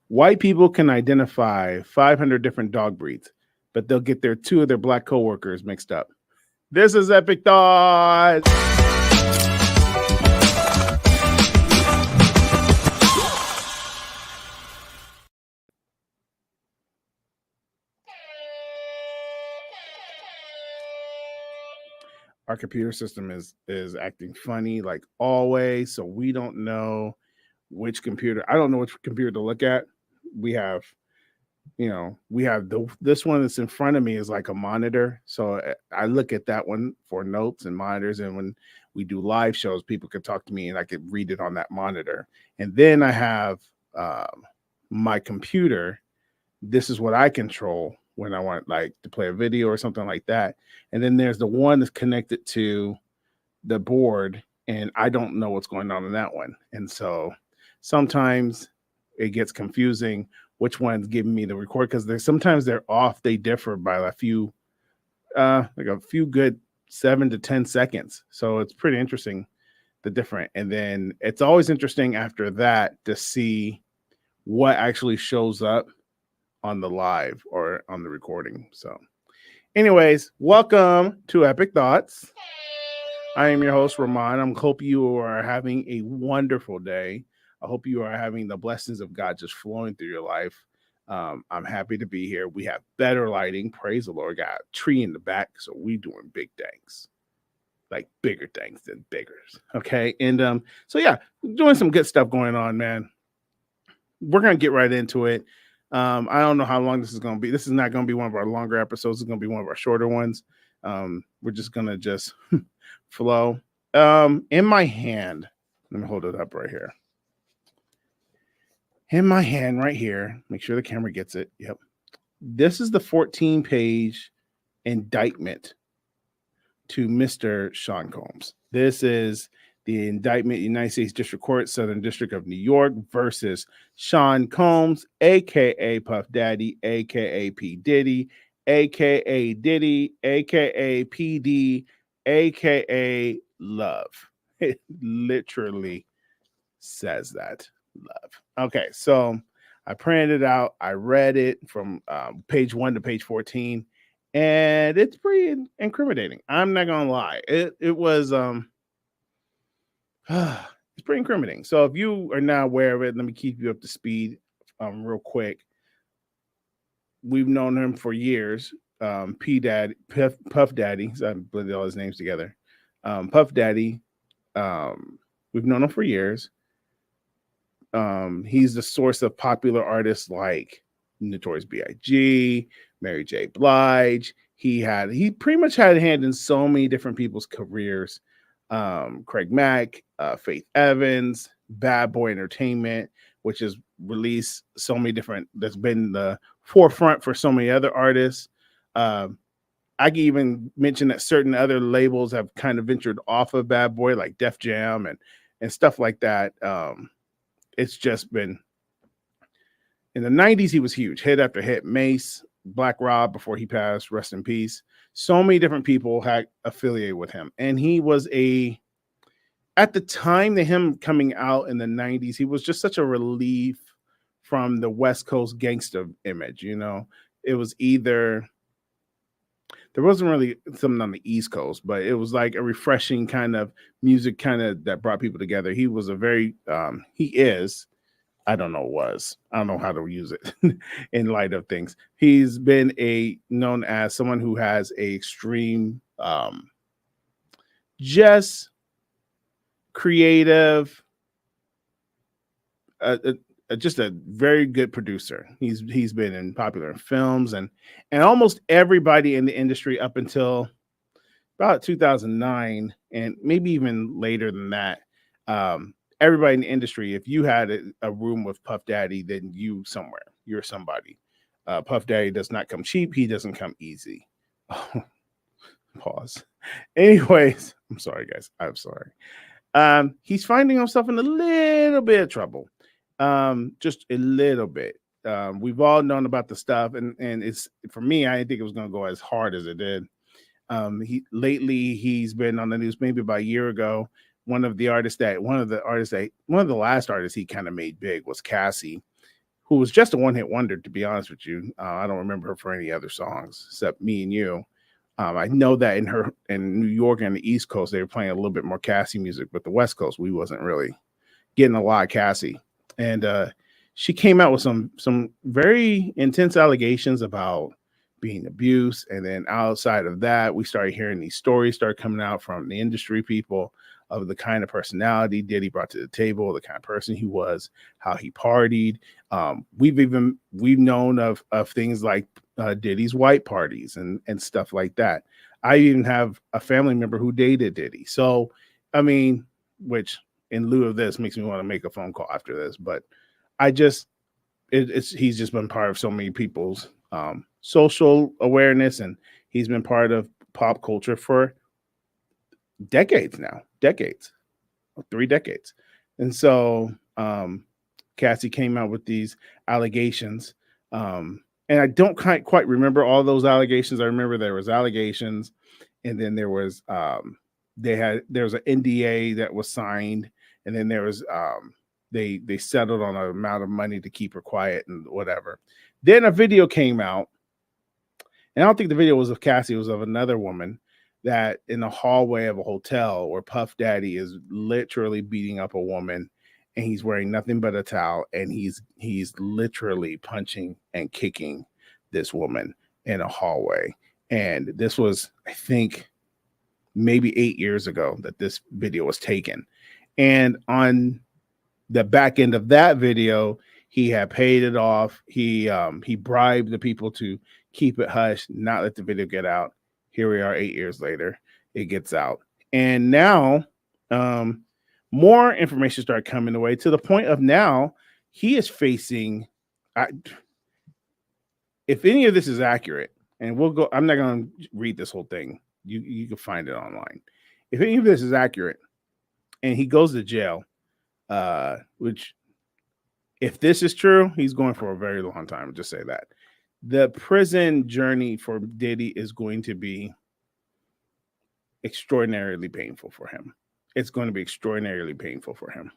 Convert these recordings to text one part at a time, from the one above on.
White people can identify 500 different dog breeds, but they'll get their two of their black coworkers mixed up. This is Epic Thoughts. Our computer system is acting funny like always, so we don't know which computer. I don't know which computer to look at. We have, we have this one that's in front of me is like a monitor, so I look at that one for notes and monitors, and when we do live shows, people could talk to me and I could read it on that monitor. And then I have my computer. This is what I control when I want like to play a video or something like that. And then there's the one that's connected to the board, and I don't know what's going on in that one. And so sometimes it gets confusing which one's giving me the record, because sometimes they're off. They differ by a few good 7 to 10 seconds. So it's pretty interesting, the different. And then it's always interesting after that to see what actually shows up on the live or on the recording. So anyways, welcome to Epic Thoughts. I am your host, Ramon. I hope you are having a wonderful day. I hope you are having the blessings of God just flowing through your life. I'm happy to be here. We have better lighting. Praise the Lord. Got a tree in the back, so we doing big things, like bigger things than biggers. Okay, and so yeah, doing some good stuff going on, man. We're gonna get right into it. I don't know how long this is going to be. This is not going to be one of our longer episodes. It's going to be one of our shorter ones. We're just going to just flow. In my hand, let me hold it up right here. In my hand right here, make sure the camera gets it. Yep. This is the 14-page indictment to Mr. Sean Combs. This is the indictment, United States District Court, Southern District of New York versus Sean Combs, a.k.a. Puff Daddy, a.k.a. P. Diddy, a.k.a. Diddy, a.k.a. PD, a.k.a. Love. It literally says that, Love. Okay, so I printed it out. I read it from page 1 to page 14, and it's pretty incriminating. I'm not going to lie. It was... it's pretty incriminating. So if you are not aware of it, let me keep you up to speed real quick. We've known him for years. Puff Daddy, so I blended all his names together. Puff Daddy, we've known him for years. He's the source of popular artists like Notorious B.I.G., Mary J. Blige. He pretty much had a hand in so many different people's careers. Craig Mack, Faith Evans, Bad Boy Entertainment, which has released so many different, that's been the forefront for so many other artists. I can even mention that certain other labels have kind of ventured off of Bad Boy, like Def Jam and stuff like that. It's just been, in the 90s, he was huge. Hit after hit. Mace, Black Rob, before he passed, rest in peace. So many different people had affiliated with him. And he was at the time, him coming out in the 90s, he was just such a relief from the West Coast gangster image. It was either, there wasn't really something on the East Coast, but it was like a refreshing kind of music that brought people together. He was he is, I don't know how to use it in light of things. He's been known as someone who has a extreme, just creative, just a very good producer. He's been in popular films and almost everybody in the industry up until about 2009, and maybe even later than that. Everybody in the industry, if you had a room with Puff Daddy, then you're somebody. Puff Daddy does not come cheap. He doesn't come easy. Pause. Anyways, I'm sorry, guys. I'm sorry. He's finding himself in a little bit of trouble. Just a little bit. We've all known about the stuff, and it's, for me, I didn't think it was going to go as hard as it did. He's been on the news maybe about a year ago. One of the last artists he kind of made big was Cassie. who was just a one-hit wonder, to be honest with you. I don't remember her for any other songs except Me and You. I know that in New York and the East Coast, they were playing a little bit more Cassie music, but the West Coast, we wasn't really getting a lot of Cassie. And she came out with some very intense allegations about being abused. And then outside of that, we started hearing these stories start coming out from the industry people of the kind of personality Diddy brought to the table, the kind of person he was, how he partied. We've known of things like Diddy's white parties and stuff like that. I even have a family member who dated Diddy. So, I mean, which in lieu of this makes me want to make a phone call after this, but I just, he's just been part of so many people's social awareness, and he's been part of pop culture for decades now, 3 decades. And so Cassie came out with these allegations. And I don't quite remember all those allegations. I remember there was allegations, and then there was there was an NDA that was signed, and then there was they settled on an amount of money to keep her quiet and whatever. Then a video came out, and I don't think the video was of Cassie, it was of another woman, that in the hallway of a hotel where Puff Daddy is literally beating up a woman, and he's wearing nothing but a towel, and he's literally punching and kicking this woman in a hallway. And this was, I think, maybe 8 years ago that this video was taken. And on the back end of that video, he had paid it off. He bribed the people to keep it hush, not let the video get out. Here we are 8 years later, it gets out. And now more information started coming away to the point of now he is facing, if any of this is accurate, and I'm not going to read this whole thing. You can find it online. If any of this is accurate and he goes to jail, which if this is true, he's going for a very long time. I'll just say that. The prison journey for Diddy is going to be extraordinarily painful for him. It's going to be extraordinarily painful for him.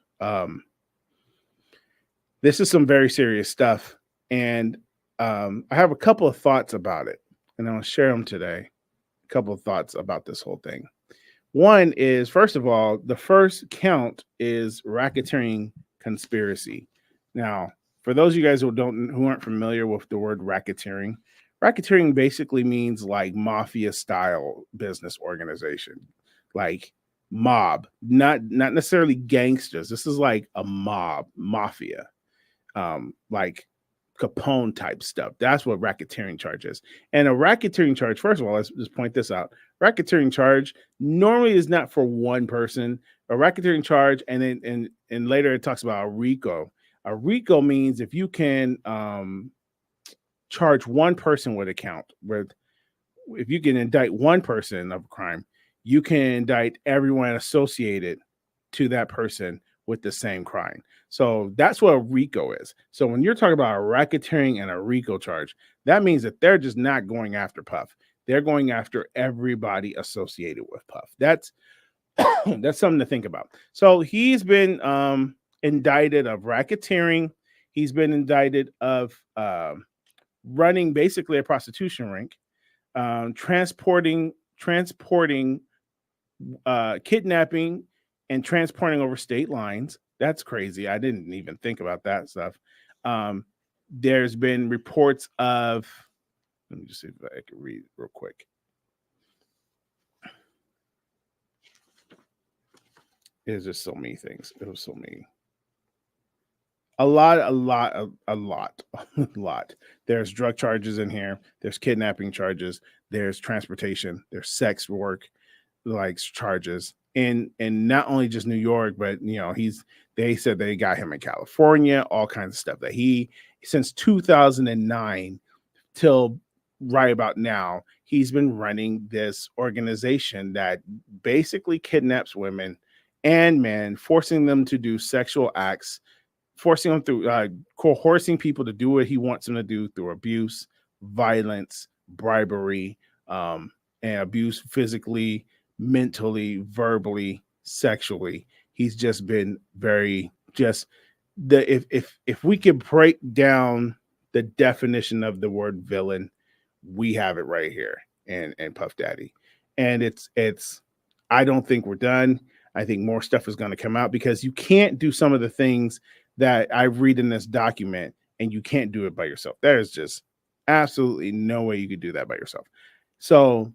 This is some very serious stuff. And I have a couple of thoughts about it, and I'll share them today. A couple of thoughts about this whole thing. One is, first of all, the first count is racketeering conspiracy. Now, for those of you guys who aren't familiar with the word racketeering, racketeering basically means like mafia style business organization, like mob, not necessarily gangsters. This is like a mafia, like Capone type stuff. That's what racketeering charge is. And a racketeering charge, first of all, let's just point this out. Racketeering charge normally is not for one person. A racketeering charge, and then and later it talks about a RICO. A RICO means if you can charge one person with a count, if you can indict one person of a crime, you can indict everyone associated to that person with the same crime. So that's what a RICO is. So when you're talking about a racketeering and a RICO charge, that means that they're just not going after Puff. They're going after everybody associated with Puff. That's something to think about. So he's been indicted of racketeering. He's been indicted of running basically a prostitution ring, transporting, kidnapping, and transporting over state lines. That's crazy. I didn't even think about that stuff. There's been reports of, let me just see if I can read real quick. It's just so many things. It was so many. A lot. There's drug charges in here. There's kidnapping charges. There's transportation. There's sex work, like charges. And not only just New York, but they said they got him in California, all kinds of stuff that since 2009 till right about now, he's been running this organization that basically kidnaps women and men, forcing them to do sexual acts, forcing them through coercing people to do what he wants them to do through abuse, violence, bribery, and abuse physically, mentally, verbally, sexually. He's just been if we could break down the definition of the word villain, we have it right here and Puff Daddy. And it's I don't think we're done. I think more stuff is going to come out because you can't do some of the things that I read in this document and you can't do it by yourself. There's just absolutely no way you could do that by yourself. So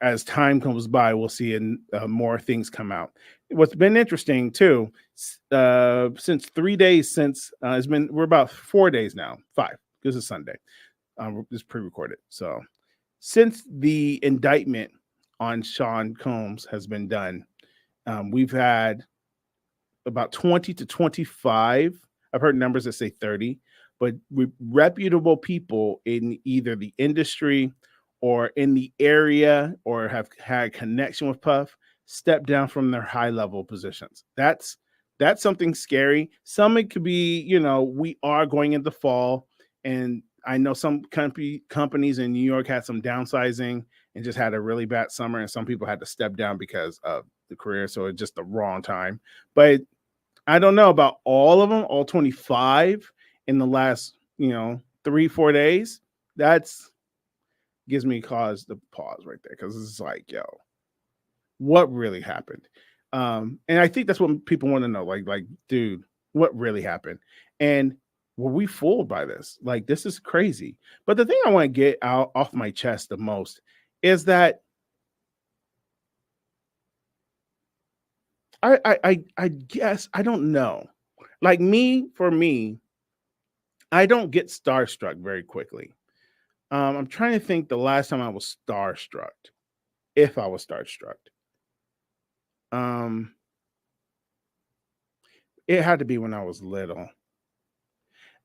as time comes by, we'll see more things come out. What's been interesting too, since 3 days since it's been, we're about 4 days now, five, because it's Sunday. It's pre-recorded. So since the indictment on Sean Combs has been done, we've had about 20 to 25. I've heard numbers that say 30, but reputable people in either the industry or in the area or have had connection with Puff step down from their high level positions. That's something scary. Some it could be, we are going into fall, and I know some companies in New York had some downsizing and just had a really bad summer, and some people had to step down because of the career. So it's just the wrong time. But I don't know about all of them, all 25 in the last, 3-4 days. That's gives me cause to pause right there because it's like, yo, what really happened? And I think that's what people want to know. Like, dude, what really happened? And were we fooled by this? Like, this is crazy. But the thing I want to get out off my chest the most is that I guess I don't know. Like for me, I don't get starstruck very quickly. I'm trying to think the last time I was starstruck, if I was starstruck. Um, it had to be when I was little.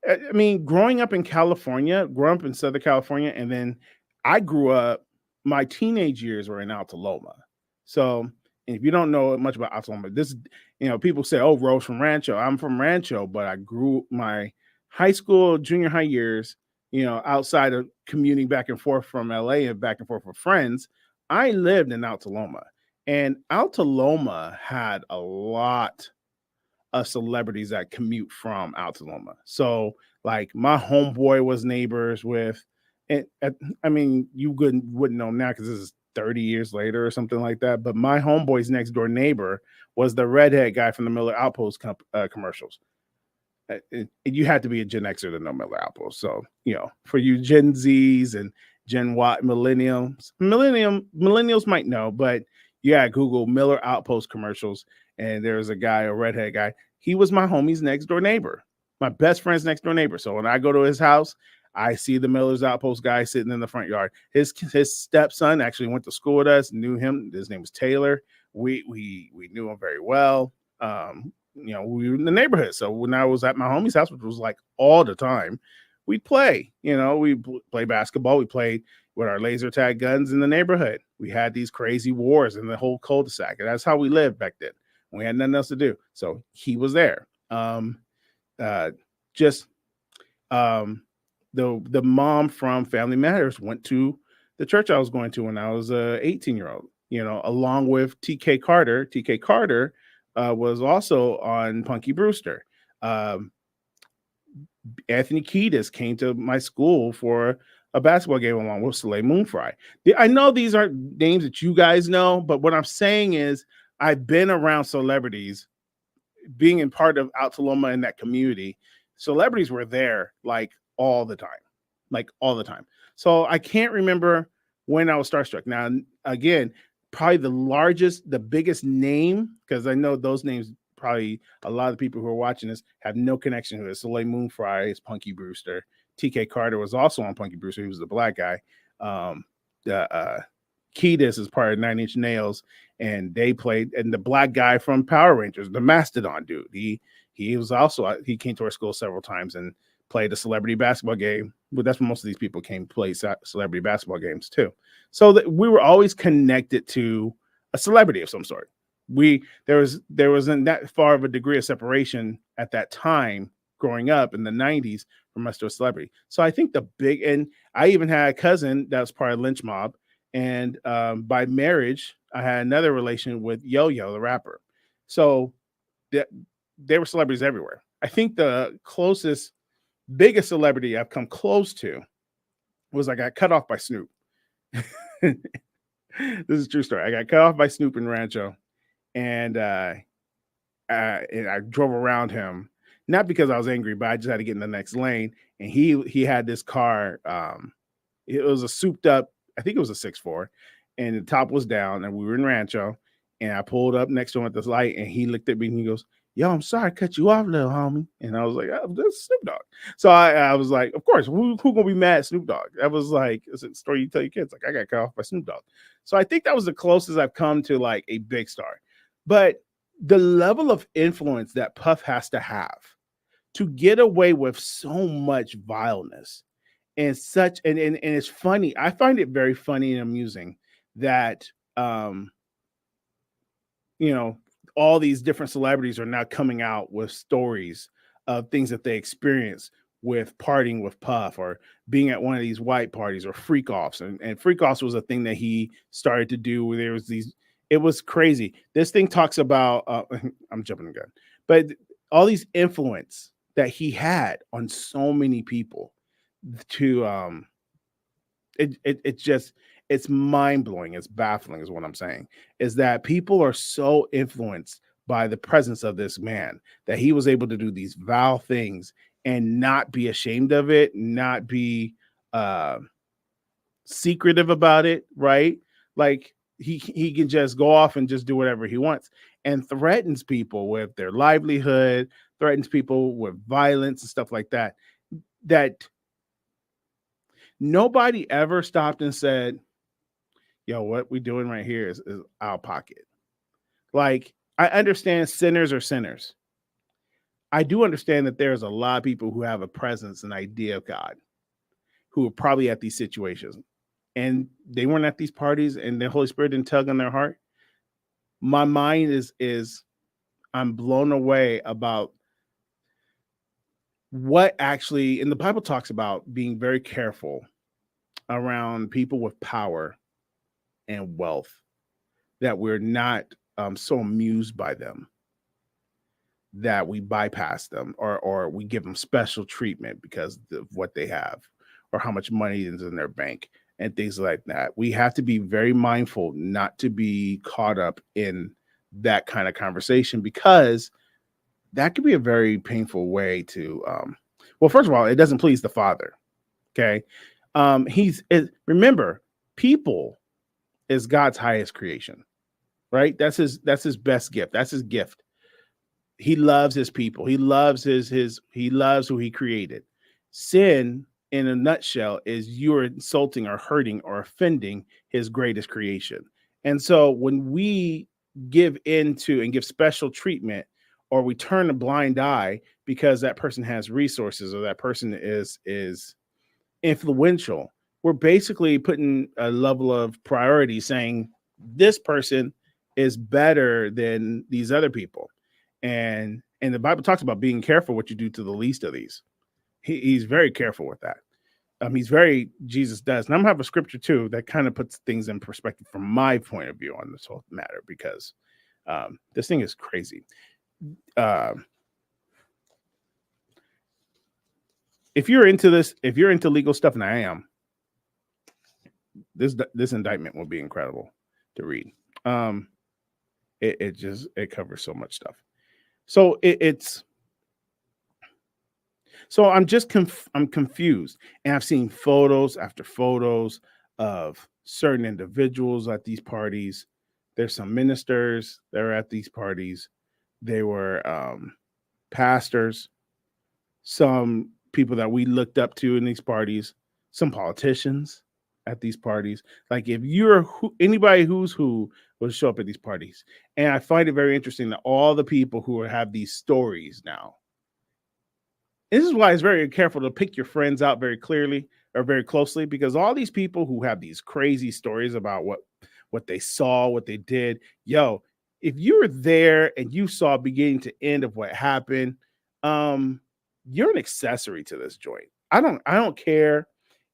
I mean, growing up in California, growing up in Southern California, and then I grew up, my teenage years were in Altaloma. So if you don't know much about Altaloma, this, people say, oh, Rose from Rancho. I'm from Rancho, but I grew my high school, junior high years, outside of commuting back and forth from LA and back and forth with friends, I lived in Altaloma. And Altaloma had a lot of celebrities that commute from Altaloma. So like my homeboy was neighbors with, and I mean, you wouldn't know now because this is 30 years later or something like that. But my homeboy's next door neighbor was the redhead guy from the Miller Outpost commercials. You had to be a Gen Xer to know Miller Outpost. So, for you Gen Zs and Gen Y millennials might know, but yeah, Google Miller Outpost commercials. And there's a guy, a redhead guy. He was my homie's next door neighbor, my best friend's next door neighbor. So when I go to his house, I see the Miller's Outpost guy sitting in the front yard. His stepson actually went to school with us, knew him. His name was Taylor. We knew him very well. We were in the neighborhood. So when I was at my homie's house, which was like all the time, we'd play. We play basketball. We played with our laser tag guns in the neighborhood. We had these crazy wars in the whole cul-de-sac. And that's how we lived back then. We had nothing else to do. So he was there. The mom from Family Matters went to the church I was going to when I was a 18-year-old, along with TK Carter. TK Carter was also on Punky Brewster. Anthony Kiedis came to my school for a basketball game along with Soleil Moonfry. I know these aren't names that you guys know, but what I'm saying is I've been around celebrities, being in part of Altaloma in that community. Celebrities were there like all the time. So I can't remember when I was starstruck. Now, again, probably the biggest name, because I know those names, probably a lot of the people who are watching this have no connection to it. Soleil Moonfry is Punky Brewster. TK Carter was also on Punky Brewster. He was the black guy. Kiedis is part of 9 Inch Nails, and they played. And the black guy from Power Rangers, the Mastodon dude, he was also, he came to our school several times and played a celebrity basketball game. But that's what most of these people came to play celebrity basketball games too. So that we were always connected to a celebrity of some sort. There wasn't that far of a degree of separation at that time growing up in the 90s from us to a celebrity. So I think and I even had a cousin that was part of Lynch Mob. And by marriage, I had another relation with Yo-Yo, the rapper. So there were celebrities everywhere. I think the closest, biggest celebrity I've come close to was I got cut off by Snoop. This is a true story. I got cut off by Snoop in Rancho, and and I drove around him, not because I was angry, but I just had to get in the next lane. And he had this car. It was a souped up, I think it was a 6'4", and the top was down, and we were in Rancho. And I pulled up next to him at this light, and he looked at me and he goes, "Yo, I'm sorry, I cut you off, little homie." And I was like, "Oh, that's Snoop Dogg." So I was like, "Of course, who gonna be mad at Snoop Dogg?" That was like, it's a story you tell your kids. Like, I got cut off by Snoop Dogg. So I think that was the closest I've come to like a big star. But the level of influence that Puff has to have to get away with so much vileness and such, and it's funny. I find it very funny and amusing that you know, all these different celebrities are now coming out with stories of things that they experienced with partying with Puff, or being at one of these white parties, or freak offs. And freak offs was a thing that he started to do where there was these, it was crazy. This thing talks about, I'm jumping the gun, but all these influence that he had on so many people to, it's just, it's mind-blowing, it's baffling is what I'm saying, is that people are so influenced by the presence of this man that he was able to do these vile things and not be ashamed of it, not be uh secretive about it, right? Like he can just go off and just do whatever he wants, and threatens people with their livelihood, threatens people with violence and stuff like that, that nobody ever stopped and said, "Yo, what we doing right here is out of pocket." Like, I understand sinners are sinners. I do understand that there's a lot of people who have a presence and idea of God who are probably at these situations, and they weren't at these parties, and the Holy Spirit didn't tug on their heart. My mind is I'm blown away about what actually, and the Bible talks about being very careful around people with power and wealth, that we're not so amused by them that we bypass them, or we give them special treatment because of what they have or how much money is in their bank and things like that. We have to be very mindful not to be caught up in that kind of conversation, because that could be a very painful way to well, first of all, it doesn't please the Father. Okay. Remember, people is God's highest creation, right? That's his best gift. That's his gift. He loves his people. He loves he loves who he created. Sin, in a nutshell, is you're insulting or hurting or offending his greatest creation. And so when we give into and give special treatment, or we turn a blind eye because that person has resources, or that person is influential, we're basically putting a level of priority, saying this person is better than these other people. And the Bible talks about being careful what you do to the least of these. He's very careful with that. Jesus does. And I'm gonna have a scripture too that kind of puts things in perspective from my point of view on this whole matter, because this thing is crazy. If you're into this, if you're into legal stuff, and I am, this indictment will be incredible to read. It covers so much stuff. So so I'm confused, and I've seen photos after photos of certain individuals at these parties. There's some ministers that are at these parties. They were pastors, some people that we looked up to in these parties, some politicians at these parties. Like, if you're anybody who's who will show up at these parties. And I find it very interesting that all the people who have these stories now, this is why it's very careful to pick your friends out very clearly or very closely, because all these people who have these crazy stories about what they saw, what they did, yo, if you were there and you saw beginning to end of what happened, you're an accessory to this joint. I don't care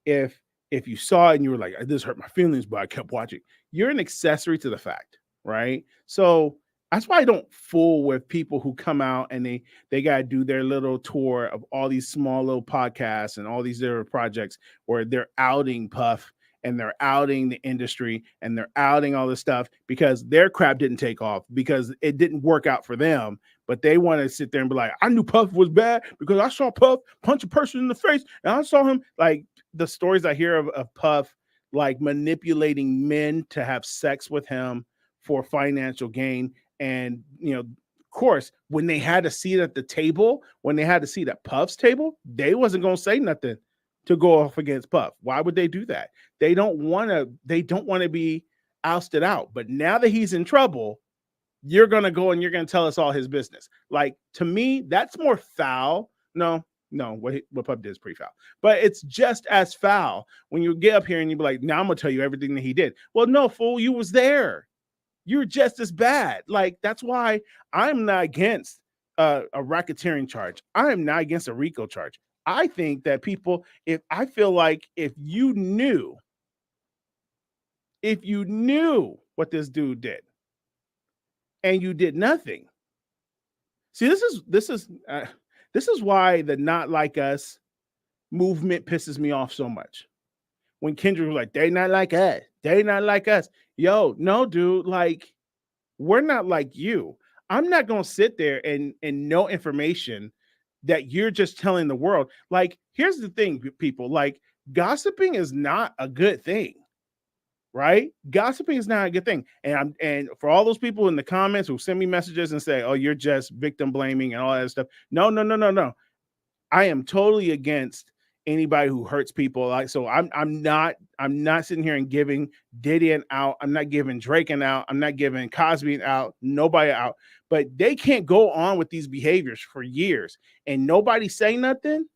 if you saw it and you were like, "This hurt my feelings," but I kept watching. You're an accessory to the fact, right? So That's why I don't fool with people who come out and they gotta do their little tour of all these small little podcasts and all these different projects where they're outing Puff and they're outing the industry and they're outing all this stuff because their crap didn't take off because it didn't work out for them. But they want to sit there and be like, I knew Puff was bad because I saw Puff punch a person in the face and I saw him, like the stories I hear of Puff like manipulating men to have sex with him for financial gain. And, of course, when they had a seat at the table, when they had a seat at Puff's table, they wasn't going to say nothing to go off against Puff. Why would they do that? They don't want to be ousted out. But now that he's in trouble, you're going to go and you're going to tell us all his business. Like, to me, that's more foul. No, what Puff did is pretty foul. But it's just as foul when you get up here and you be like, now I'm going to tell you everything that he did. Well, no, fool, you was there. You're just as bad. Like, that's why I'm not against a racketeering charge. I'm not against a RICO charge. I think that if you knew what this dude did and you did nothing. See, this is why the Not Like Us movement pisses me off so much. When Kendrick was like, they not like us. They not like us. Yo, no, dude, like, we're not like you. I'm not going to sit there and know information that you're just telling the world. Like, here's the thing, people, like, gossiping is not a good thing, right? Gossiping is not a good thing. And for all those people in the comments who send me messages and say, oh, you're just victim blaming and all that stuff. No. I am totally against anybody who hurts people. Like, so I'm not sitting here and giving Diddy an out. I'm not giving Drake an out. I'm not giving Cosby an out. Nobody out. But they can't go on with these behaviors for years and nobody say nothing.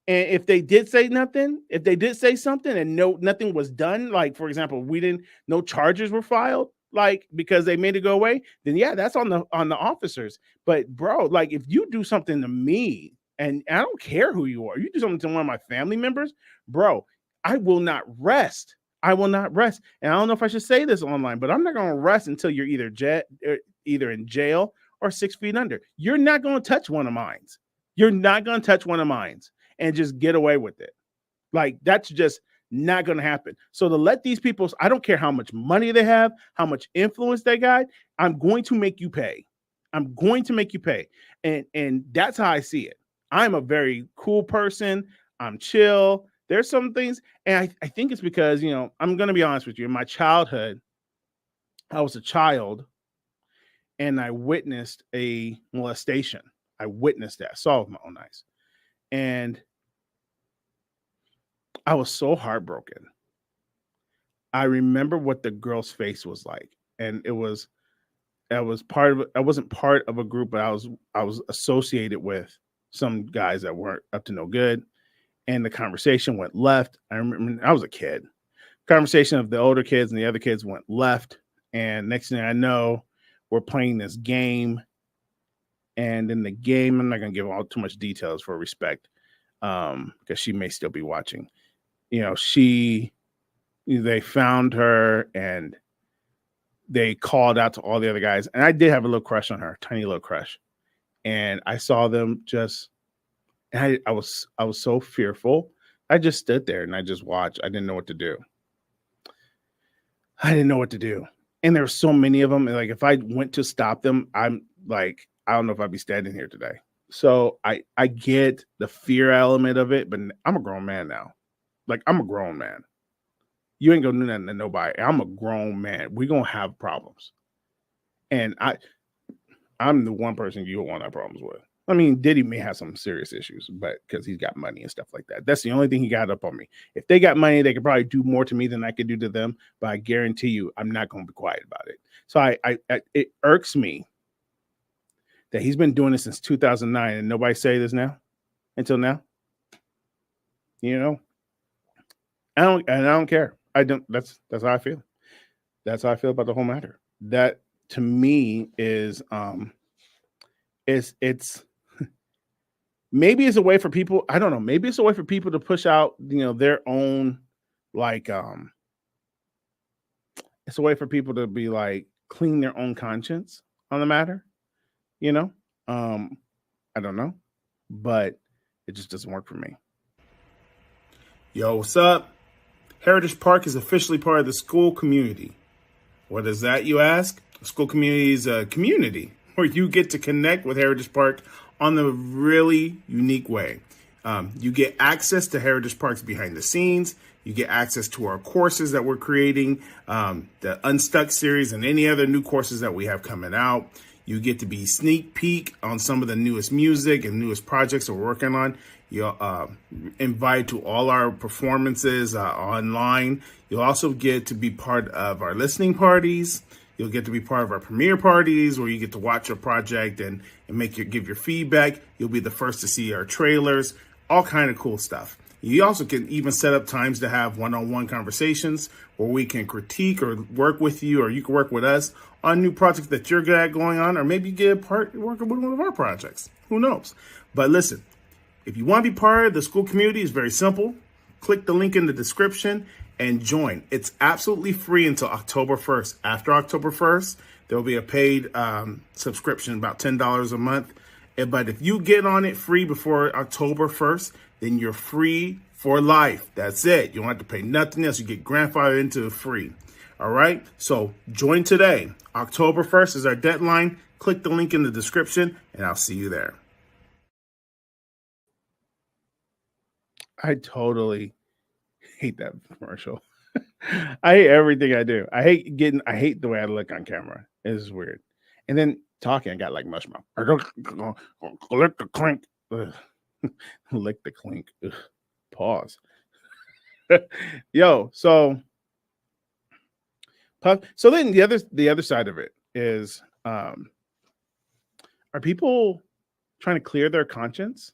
And if they did say something and nothing was done, like, for example, no charges were filed, like, because they made it go away, then yeah, that's on the officers. But bro, like, if you do something to me, and I don't care who you are, you do something to one of my family members, bro, I will not rest. I will not rest. And I don't know if I should say this online, but I'm not going to rest until you're either in jail or 6 feet under. You're not going to touch one of mine. You're not going to touch one of mine and just get away with it. Like, that's just not going to happen. So to let these people, I don't care how much money they have, how much influence they got, I'm going to make you pay. I'm going to make you pay. And that's how I see it. I'm a very cool person. I'm chill. There's some things, and I think it's because, I'm going to be honest with you. In my childhood, I was a child and I witnessed a molestation. I witnessed that. I saw it with my own eyes. And I was so heartbroken. I remember what the girl's face was like. And I wasn't part of a group, but I was associated with some guys that weren't up to no good. And the conversation went left. I remember I was a kid. Conversation of the older kids and the other kids went left. And next thing I know, we're playing this game. And in the game, I'm not going to give all too much details for respect, because she may still be watching. They found her and they called out to all the other guys. And I did have a little crush on her, tiny little crush. And I saw them and I was so fearful. I just stood there and I just watched. I didn't know what to do. And there were so many of them. And like, if I went to stop them, I'm like, I don't know if I'd be standing here today. So I get the fear element of it, but I'm a grown man now. Like, I'm a grown man. You ain't gonna do nothing to nobody. I'm a grown man. We're gonna have problems. And I'm the one person you don't want to have problems with. I mean, Diddy may have some serious issues, but because he's got money and stuff like that. That's the only thing he got up on me. If they got money, they could probably do more to me than I could do to them. But I guarantee you, I'm not going to be quiet about it. So it irks me that he's been doing this since 2009 and nobody say this until now. I don't care. That's how I feel. That's how I feel about the whole matter. That to me is it's maybe it's a way for people. I don't know. Maybe it's a way for people to push out, their own, like, it's a way for people to be like, clean their own conscience on the matter. You know, I don't know, but it just doesn't work for me. Yo, what's up? Heritage Park is officially part of the school community. What is that, you ask? The school community is a community where you get to connect with Heritage Park on the really unique way. You get access to Heritage Park's behind the scenes. You get access to our courses that we're creating, the Unstuck series and any other new courses that we have coming out. You get to be sneak peek on some of the newest music and newest projects that we're working on. You're invited to all our performances online. You'll also get to be part of our listening parties. You'll get to be part of our premiere parties where you get to watch your project and give your feedback. You'll be the first to see our trailers, all kind of cool stuff. You also can even set up times to have one-on-one conversations where we can critique or work with you, or you can work with us on new projects that you're good at going on, or maybe get a part working with one of our projects. Who knows? But listen, if you want to be part of the school community, it's very simple. Click the link in the description and join. It's absolutely free until October 1st. After October 1st, there will be a paid subscription, about $10 a month. But if you get on it free before October 1st, then you're free for life. That's it. You don't have to pay nothing else. You get grandfathered into free. All right. So join today. October 1st is our deadline. Click the link in the description and I'll see you there. I totally hate that commercial. I hate everything I do. I hate the way I look on camera. It's weird. And then talking, I got like mush mouth. Lick the clink. Ugh. Lick the clink. Ugh. Pause. Yo, so then the other side of it is, are people trying to clear their conscience?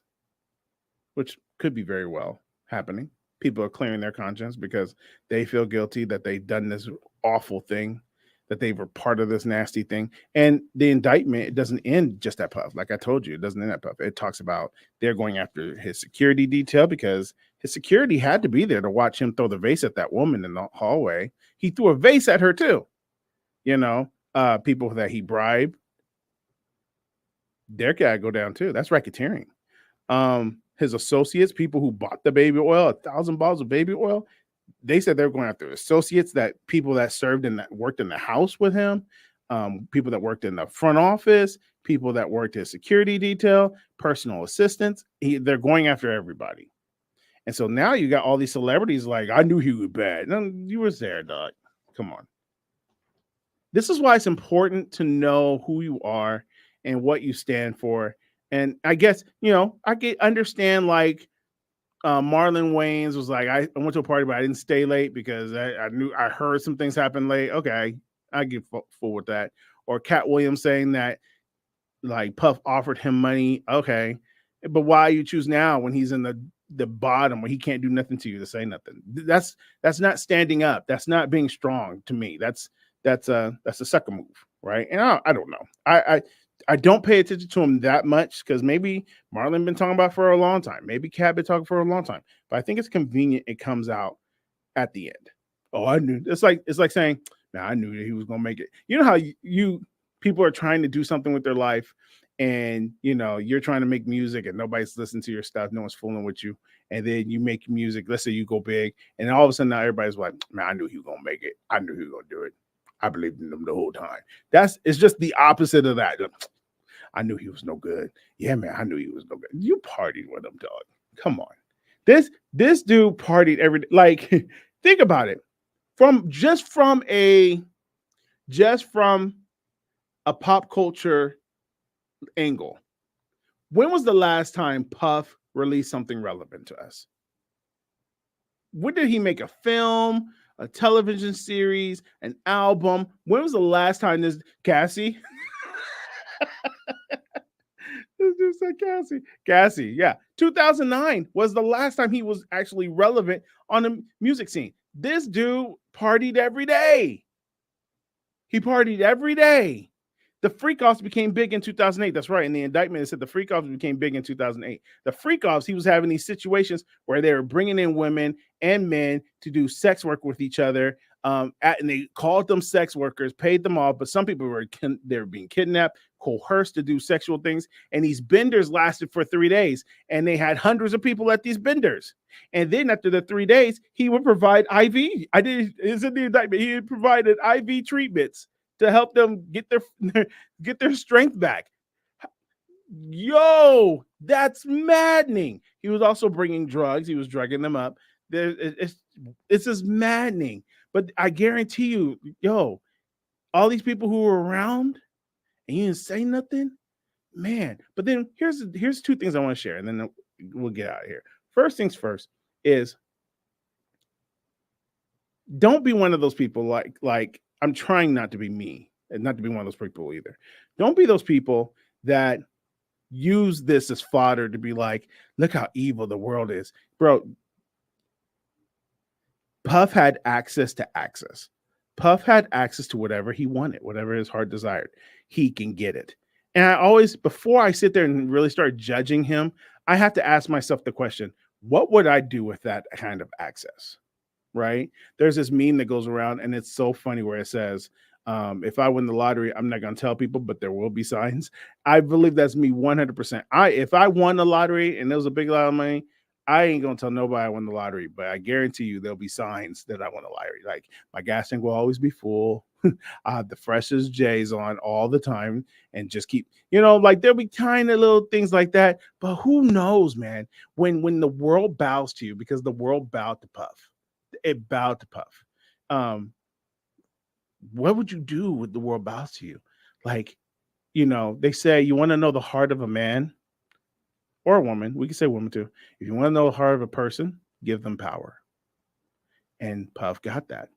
Which could be very well happening. People are clearing their conscience because they feel guilty that they've done this awful thing, that they were part of this nasty thing. And the indictment, it doesn't end just at Puff. Like I told you, it doesn't end at Puff. It talks about they're going after his security detail because his security had to be there to watch him throw the vase at that woman in the hallway. He threw a vase at her too. You know, people that he bribed, their guy go down too. That's racketeering. His associates, people who bought the baby oil, 1,000 bottles of baby oil, they said they're going after associates, that people that served and that worked in the house with him, people that worked in the front office, people that worked his security detail, personal assistants. They're going after everybody. And so now you got all these celebrities like, I knew he was bad. No, you was there, dog. Come on. This is why it's important to know who you are and what you stand for. And I guess, I can understand like Marlon Wayans was like, I went to a party, but I didn't stay late because I heard some things happen late. Okay, I get full with that. Or Cat Williams saying that like Puff offered him money. Okay, but why you choose now when he's in the bottom where he can't do nothing to you to say nothing? That's not standing up. That's not being strong to me. That's a sucker move, right? And I don't know. I don't pay attention to him that much because maybe Marlon been talking about it for a long time. Maybe Cat been talking for a long time. But I think it's convenient it comes out at the end. Oh, I knew. It's like saying, man, I knew that he was gonna make it. You know how you people are trying to do something with their life, and you're trying to make music and nobody's listening to your stuff, no one's fooling with you, and then you make music. Let's say you go big, and all of a sudden now everybody's like, man, I knew he was gonna make it. I knew he was gonna do it. I believed in him the whole time. It's just the opposite of that. I knew he was no good. Yeah, man, I knew he was no good. You partied with him, dog. Come on. This dude partied every day. Like, think about it. From a pop culture angle. When was the last time Puff released something relevant to us? When did he make a film, a television series, an album? When was the last time this Cassie? This dude said Cassie, yeah. 2009 was the last time he was actually relevant on the music scene. This dude partied every day. He partied every day. The Freak-Offs became big in 2008. That's right. In the indictment, it said the Freak-Offs became big in 2008. The Freak-Offs, he was having these situations where they were bringing in women and men to do sex work with each other And they called them sex workers, paid them off, but some people they were being kidnapped, coerced to do sexual things. And these benders lasted for 3 days, and they had hundreds of people at these benders. And then after the 3 days, he would provide IV. It's in the indictment. He provided IV treatments to help them get their strength back. Yo, that's maddening. He was also bringing drugs. He was drugging them up. It's just maddening. But I guarantee you, yo, all these people who were around and you didn't say nothing, man. But then here's 2 things I want to share, and then we'll get out of here. First things first is, don't be one of those people like I'm trying not to be me and not to be one of those people either. Don't be those people that use this as fodder to be like, look how evil the world is. Bro, Puff had access to access. Puff had access to whatever he wanted, whatever his heart desired. He can get it. And I always, before I sit there and really start judging him, I have to ask myself the question, what would I do with that kind of access? Right? There's this meme that goes around, and it's so funny, where it says, if I win the lottery, I'm not going to tell people, but there will be signs. I believe that's me 100%. If I won the lottery and there was a big lot of money, I ain't going to tell nobody I won the lottery, but I guarantee you there'll be signs that I won the lottery. Like, my gas tank will always be full. I have the freshest J's on all the time, and just keep, like, there'll be tiny little things like that. But who knows, man, when the world bows to you, because the world bowed to Puff. It bowed to Puff. What would you do with the world bows to you? Like, they say, you want to know the heart of a man or a woman. We can say woman too. If you want to know the heart of a person, give them power. And Puff got that.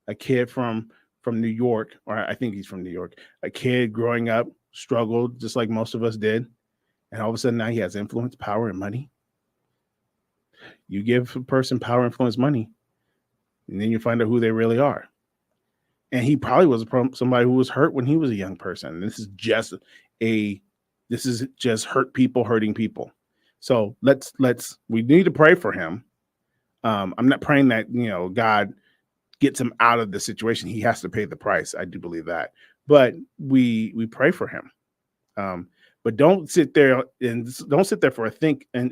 A kid from New York, or I think he's from New York, a kid growing up, struggled just like most of us did. And all of a sudden now he has influence, power, and money. You give a person power, influence, money, and then you find out who they really are. And he probably was somebody who was hurt when he was a young person. This is just hurt people hurting people. So we need to pray for him. I'm not praying that, God gets him out of the situation. He has to pay the price. I do believe that, but we pray for him. But don't sit there for a think. And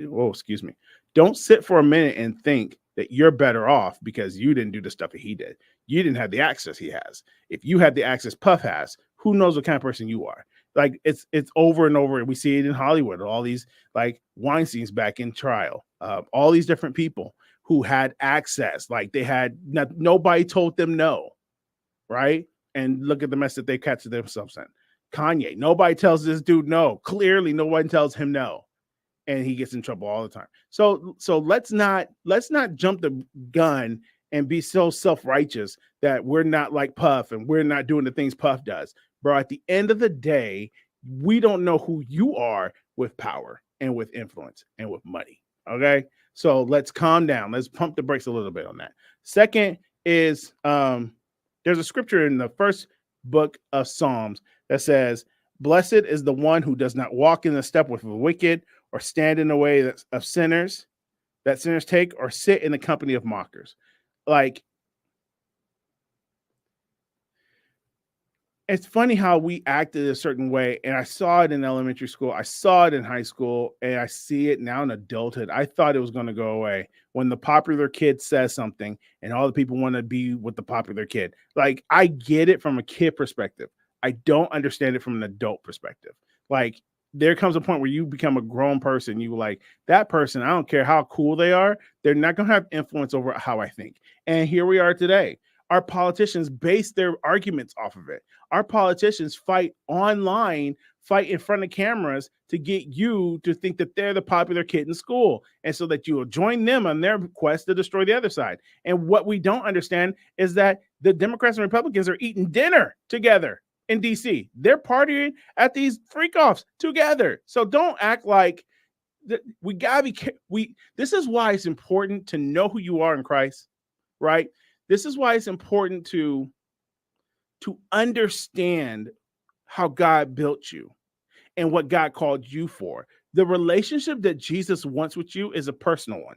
don't sit for a minute and think that you're better off because you didn't do the stuff that he did. You didn't have the access he has. If you had the access Puff has, who knows what kind of person you are? Like, it's over and over. We see it in Hollywood. All these, like, Weinstein's back in trial. All these different people who had access, like, they had nobody told them no, right? And look at the mess that they catch themselves in. Kanye, nobody tells this dude no. Clearly, no one tells him no, and he gets in trouble all the time. So let's not jump the gun and be so self-righteous that we're not like Puff and we're not doing the things Puff does. Bro, at the end of the day, we don't know who you are with power and with influence and with money. Okay? So let's calm down. Let's pump the brakes a little bit on that. Second is there's a scripture in the first book of Psalms that says, blessed is the one who does not walk in the step with the wicked, or stand in the way of sinners that sinners take, or sit in the company of mockers. Like, it's funny how we acted a certain way, and I saw it in elementary school, I saw it in high school, and I see it now in adulthood. I thought it was going to go away when the popular kid says something and all the people want to be with the popular kid. Like, I get it from a kid perspective. I don't understand it from an adult perspective. Like, there comes a point where you become a grown person. You like, that person, I don't care how cool they are, they're not going to have influence over how I think. And here we are today. Our politicians base their arguments off of it. Our politicians fight online, fight in front of cameras to get you to think that they're the popular kid in school, and so that you will join them on their quest to destroy the other side. And what we don't understand is that the Democrats and Republicans are eating dinner together in DC. They're partying at these freak-offs together. So don't act like we gotta be. This is why it's important to know who you are in Christ, right? This is why it's important to understand how God built you and what God called you for. The relationship that Jesus wants with you is a personal one.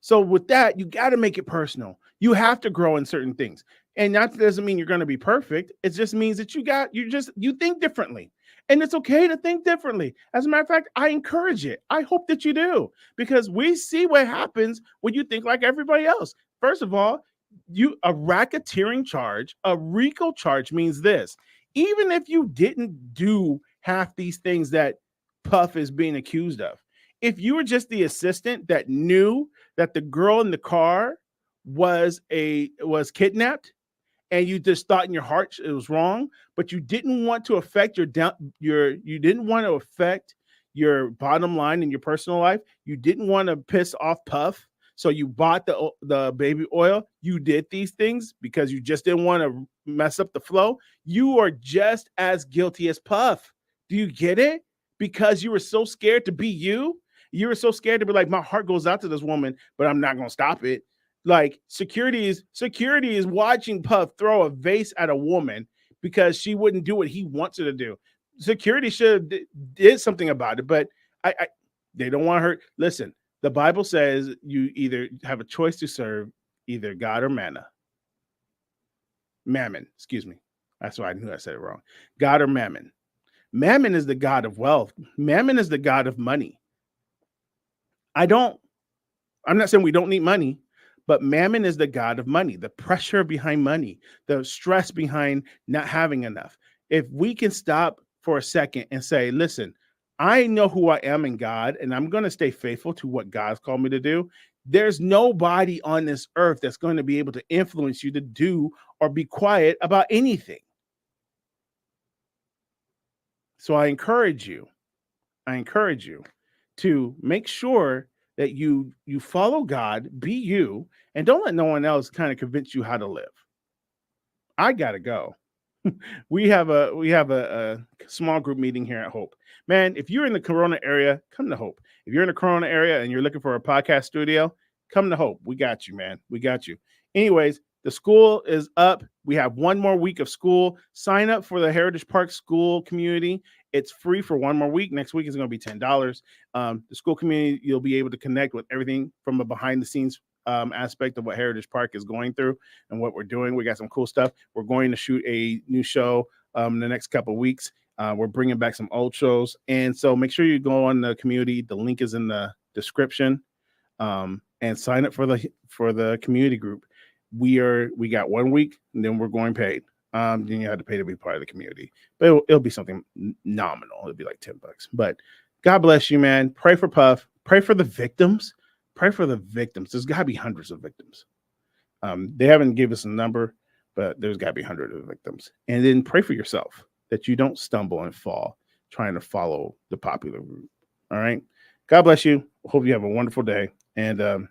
So with that, you got to make it personal. You have to grow in certain things. And that doesn't mean you're going to be perfect. It just means that you think differently. And it's okay to think differently. As a matter of fact, I encourage it. I hope that you do, because we see what happens when you think like everybody else. First of all, a racketeering charge, a RICO charge means this. Even if you didn't do half these things that Puff is being accused of, if you were just the assistant that knew that the girl in the car was kidnapped, and you just thought in your heart it was wrong, but you didn't want to affect you didn't want to affect your bottom line in your personal life. You didn't want to piss off Puff, so you bought the baby oil. You did these things because you just didn't want to mess up the flow. You are just as guilty as Puff. Do you get it? Because you were so scared to be you. You were so scared to be like, my heart goes out to this woman, but I'm not going to stop it. Like security is watching Puff throw a vase at a woman because she wouldn't do what he wants her to do. Security should have did something about it, but they don't want her. Listen, the Bible says you either have a choice to serve either God or mammon. Excuse me. That's why I knew I said it wrong. God or mammon. Mammon is the god of wealth. Mammon is the god of money. I'm not saying we don't need money, but mammon is the god of money, the pressure behind money, the stress behind not having enough. If we can stop for a second and say, listen, I know who I am in God, and I'm going to stay faithful to what God's called me to do. There's nobody on this earth that's going to be able to influence you to do or be quiet about anything. So I encourage you to make sure that you follow God, be you, and don't let no one else kind of convince you how to live. I gotta go. we have a small group meeting here at Hope. Man, if you're in the Corona area, come to Hope. If you're in the Corona area and you're looking for a podcast studio, come to Hope. We got you, man. We got you. Anyways, the school is up. We have one more week of school. Sign up for the Heritage Park School community. It's free for one more week. Next week is going to be $10. The school community, you'll be able to connect with everything from a behind the scenes aspect of what Heritage Park is going through and what we're doing. We got some cool stuff. We're going to shoot a new show in the next couple of weeks. We're bringing back some old shows. And so make sure you go on the community. The link is in the description, and sign up for the community group. We got 1 week and then we're going paid. Then you have to pay to be part of the community, but it'll be something nominal. It'll be like $10. But God bless you, man. Pray for Puff. Pray for the victims. Pray for the victims. There's got to be hundreds of victims. They haven't given us a number, but there's got to be hundreds of victims. And then pray for yourself that you don't stumble and fall trying to follow the popular route. All right. God bless you. Hope you have a wonderful day. And